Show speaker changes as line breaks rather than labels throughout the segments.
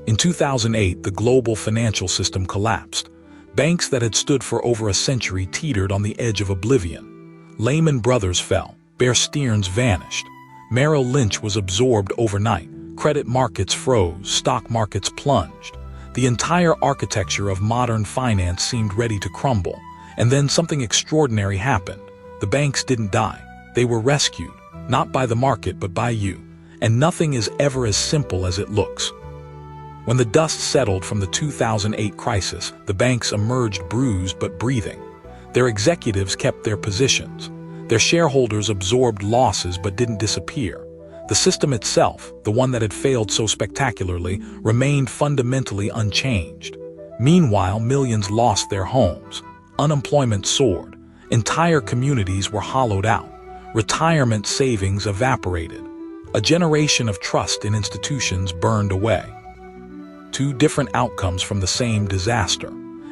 In 2008, the global financial system collapsed. Banks that had stood for over a century teetered on the edge of oblivion. Lehman Brothers fell, Bear Stearns vanished. Merrill Lynch was absorbed overnight. Credit markets froze, stock markets plunged. The entire architecture of modern finance seemed ready to crumble. And then something extraordinary happened. The banks didn't die. They were rescued, not by the market but by you. And nothing is ever as simple as it looks. When the dust settled from the 2008 crisis, the banks emerged bruised but breathing. Their executives kept their positions. Their shareholders absorbed losses but didn't disappear. The system itself, the one that had failed so spectacularly, remained fundamentally unchanged. Meanwhile, millions lost their homes. Unemployment soared. Entire communities were hollowed out. Retirement savings evaporated. A generation of trust in institutions burned away. Two different outcomes from the same disaster.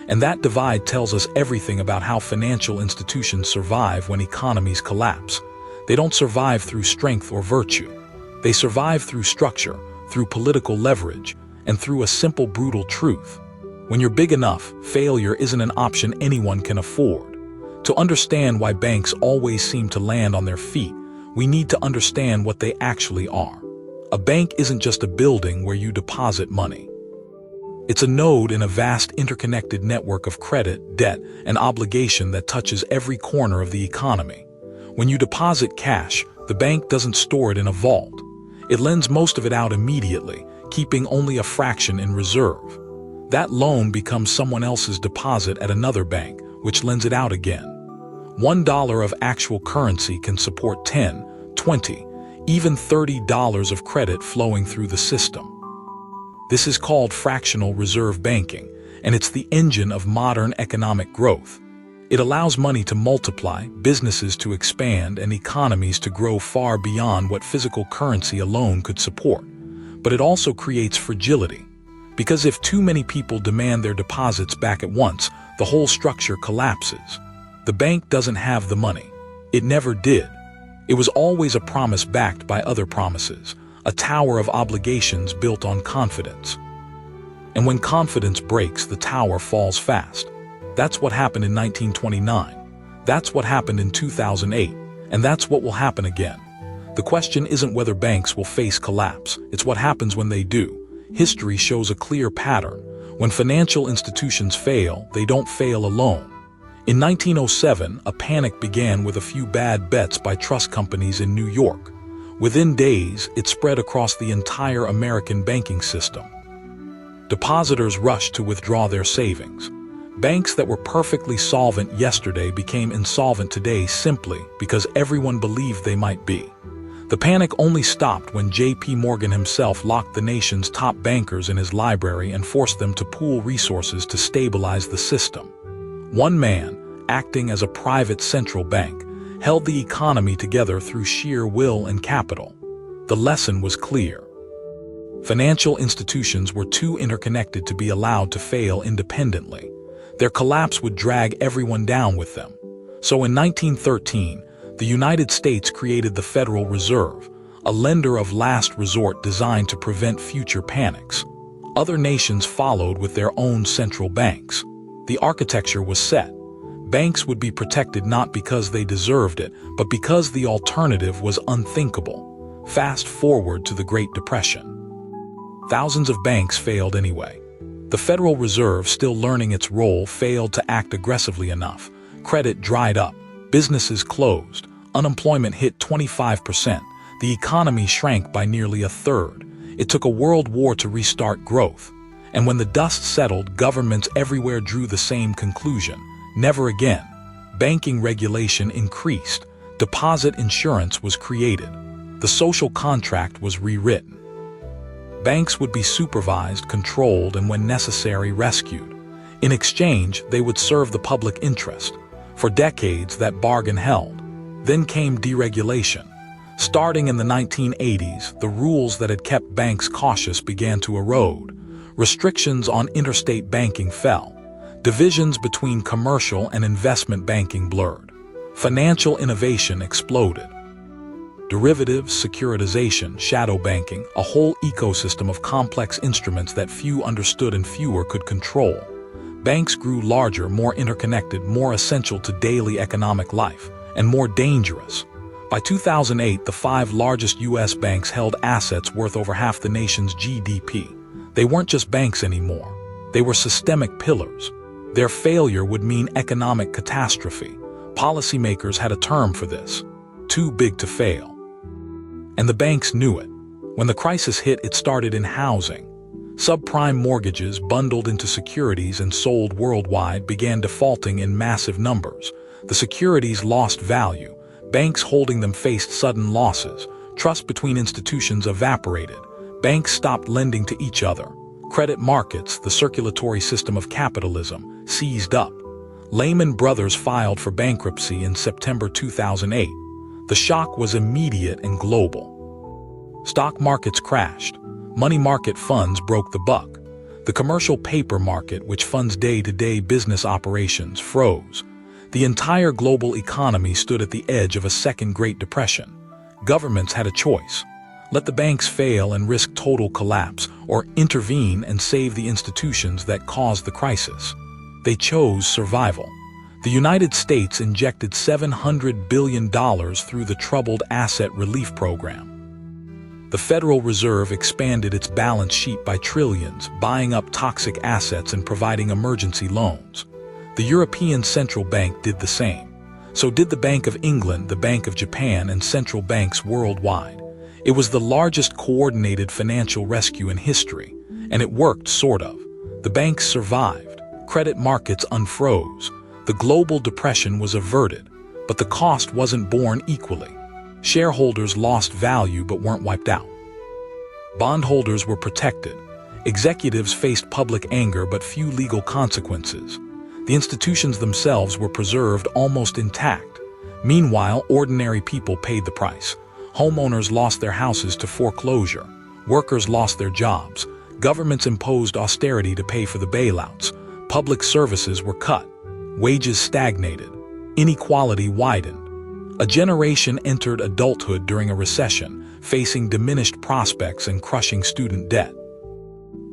And that divide tells us everything about how financial institutions survive when economies collapse. They don't survive through strength or virtue. They survive through structure, through political leverage, and through a simple, brutal truth. When you're big enough, failure isn't an option anyone can afford. To understand why banks always seem to land on their feet, we need to understand what they actually are. A bank isn't just a building where you deposit money. It's a node in a vast interconnected network of credit, debt, and obligation that touches every corner of the economy. When you deposit cash, the bank doesn't store it in a vault. It lends most of it out immediately, keeping only a fraction in reserve. That loan becomes someone else's deposit at another bank, which lends it out again. $1 of actual currency can support 10, 20, even $30 of credit flowing through the system. This is called fractional reserve banking, and it's the engine of modern economic growth. It allows money to multiply, businesses to expand, and economies to grow far beyond what physical currency alone could support. But it also creates fragility. Because if too many people demand their deposits back at once, the whole structure collapses. The bank doesn't have the money. It never did. It was always a promise backed by other promises, a tower of obligations built on confidence. And when confidence breaks, the tower falls fast. That's what happened in 1929. That's what happened in 2008. And that's what will happen again. The question isn't whether banks will face collapse. It's what happens when they do. History shows a clear pattern. When financial institutions fail, they don't fail alone. In 1907, a panic began with a few bad bets by trust companies in New York. Within days, it spread across the entire American banking system. Depositors rushed to withdraw their savings. Banks that were perfectly solvent yesterday became insolvent today simply because everyone believed they might be. The panic only stopped when J.P. Morgan himself locked the nation's top bankers in his library and forced them to pool resources to stabilize the system. One man, acting as a private central bank, held the economy together through sheer will and capital. The lesson was clear. Financial institutions were too interconnected to be allowed to fail independently. Their collapse would drag everyone down with them. So in 1913, the United States created the Federal Reserve, a lender of last resort designed to prevent future panics. Other nations followed with their own central banks. The architecture was set. Banks would be protected not because they deserved it, but because the alternative was unthinkable. Fast forward to the Great Depression. Thousands of banks failed anyway. The Federal Reserve, still learning its role, failed to act aggressively enough. Credit dried up. Businesses closed. Unemployment hit 25%. The economy shrank by nearly a third. It took a world war to restart growth. And when the dust settled, governments everywhere drew the same conclusion. Never again. Banking regulation increased. Deposit insurance was created. The social contract was rewritten. Banks would be supervised, controlled, and when necessary, rescued. In exchange, they would serve the public interest. For decades, that bargain held. Then came deregulation. Starting in the 1980s, the rules that had kept banks cautious began to erode. Restrictions on interstate banking fell. Divisions between commercial and investment banking blurred. Financial innovation exploded. Derivatives, securitization, shadow banking, a whole ecosystem of complex instruments that few understood and fewer could control. Banks grew larger, more interconnected, more essential to daily economic life, and more dangerous. By 2008, the 5 largest U.S. banks held assets worth over half the nation's GDP. They weren't just banks anymore. They were systemic pillars. Their failure would mean economic catastrophe. Policymakers had a term for this: too big to fail. And the banks knew it. When the crisis hit, it started in housing. Subprime mortgages bundled into securities and sold worldwide began defaulting in massive numbers. The securities lost value. Banks holding them faced sudden losses. Trust between institutions evaporated. Banks stopped lending to each other. Credit markets, the circulatory system of capitalism, seized up. Lehman Brothers filed for bankruptcy in September 2008. The shock was immediate and global. Stock markets crashed. Money market funds broke the buck. The commercial paper market, which funds day-to-day business operations, froze. The entire global economy stood at the edge of a second Great Depression. Governments had a choice: let the banks fail and risk total collapse, or intervene and save the institutions that caused the crisis. They chose survival. The United States injected $700 billion through the Troubled Asset Relief Program. The Federal Reserve expanded its balance sheet by trillions, buying up toxic assets and providing emergency loans. The European Central Bank did the same. So did the Bank of England, the Bank of Japan, and central banks worldwide. It was the largest coordinated financial rescue in history, and it worked, sort of. The banks survived. Credit markets unfroze. The global depression was averted, but the cost wasn't borne equally. Shareholders lost value but weren't wiped out. Bondholders were protected. Executives faced public anger but few legal consequences. The institutions themselves were preserved almost intact. Meanwhile, ordinary people paid the price. Homeowners lost their houses to foreclosure. Workers lost their jobs. Governments imposed austerity to pay for the bailouts. Public services were cut. Wages stagnated. Inequality widened. A generation entered adulthood during a recession, facing diminished prospects and crushing student debt.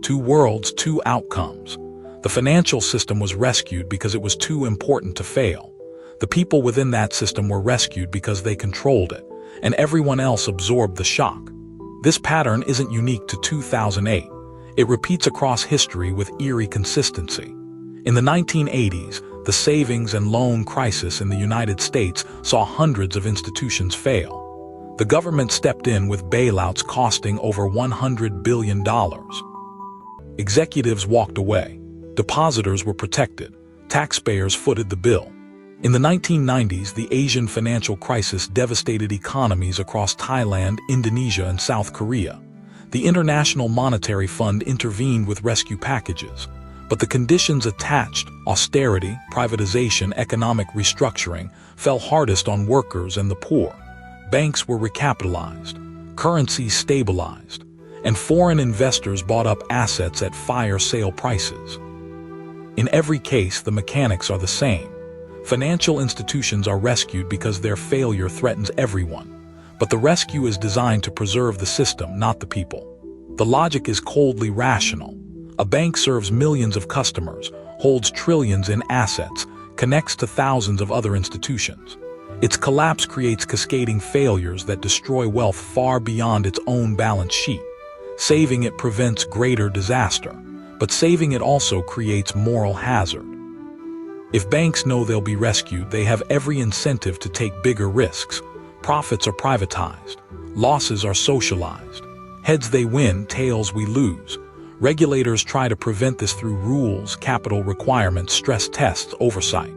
2 worlds, 2 outcomes. The financial system was rescued because it was too important to fail. The people within that system were rescued because they controlled it, and everyone else absorbed the shock. This pattern isn't unique to 2008. It repeats across history with eerie consistency. In the 1980s, the savings and loan crisis in the United States saw hundreds of institutions fail. The government stepped in with bailouts costing over $100 billion. Executives walked away. Depositors were protected. Taxpayers footed the bill. In the 1990s, the Asian financial crisis devastated economies across Thailand, Indonesia, and South Korea. The International Monetary Fund intervened with rescue packages. But the conditions attached, austerity, privatization, economic restructuring, fell hardest on workers and the poor. Banks were recapitalized, currencies stabilized, and foreign investors bought up assets at fire sale prices. In every case, the mechanics are the same. Financial institutions are rescued because their failure threatens everyone. But the rescue is designed to preserve the system, not the people. The logic is coldly rational. A bank serves millions of customers, holds trillions in assets, connects to thousands of other institutions. Its collapse creates cascading failures that destroy wealth far beyond its own balance sheet. Saving it prevents greater disaster, but saving it also creates moral hazard. If banks know they'll be rescued, they have every incentive to take bigger risks. Profits are privatized. Losses are socialized. Heads they win, tails we lose. Regulators try to prevent this through rules, capital requirements, stress tests, oversight.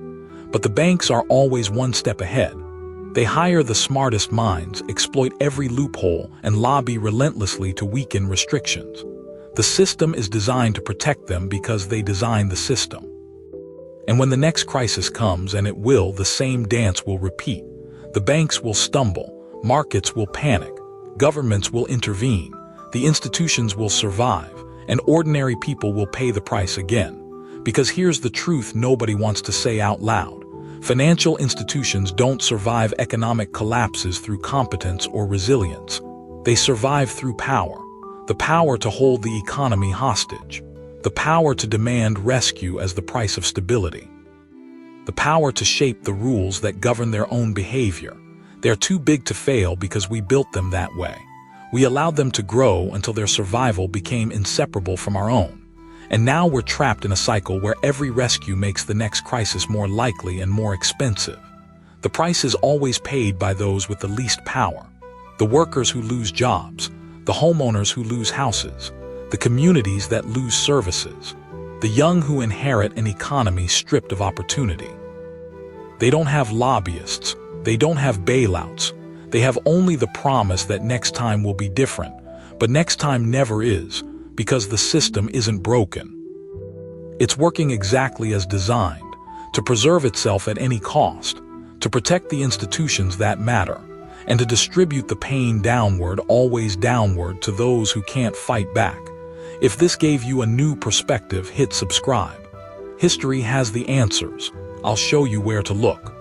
But the banks are always one step ahead. They hire the smartest minds, exploit every loophole, and lobby relentlessly to weaken restrictions. The system is designed to protect them because they design the system. And when the next crisis comes, and it will, the same dance will repeat. The banks will stumble, markets will panic, governments will intervene, the institutions will survive, and ordinary people will pay the price again. Because here's the truth nobody wants to say out loud. Financial institutions don't survive economic collapses through competence or resilience. They survive through power. The power to hold the economy hostage. The power to demand rescue as the price of stability. The power to shape the rules that govern their own behavior. They're too big to fail because we built them that way. We allowed them to grow until their survival became inseparable from our own. And now we're trapped in a cycle where every rescue makes the next crisis more likely and more expensive. The price is always paid by those with the least power. The workers who lose jobs, the homeowners who lose houses, the communities that lose services, the young who inherit an economy stripped of opportunity. They don't have lobbyists, they don't have bailouts, they have only the promise that next time will be different, but next time never is, because the system isn't broken. It's working exactly as designed, to preserve itself at any cost, to protect the institutions that matter, and to distribute the pain downward, always downward, to those who can't fight back. If this gave you a new perspective, hit subscribe. History has the answers. I'll show you where to look.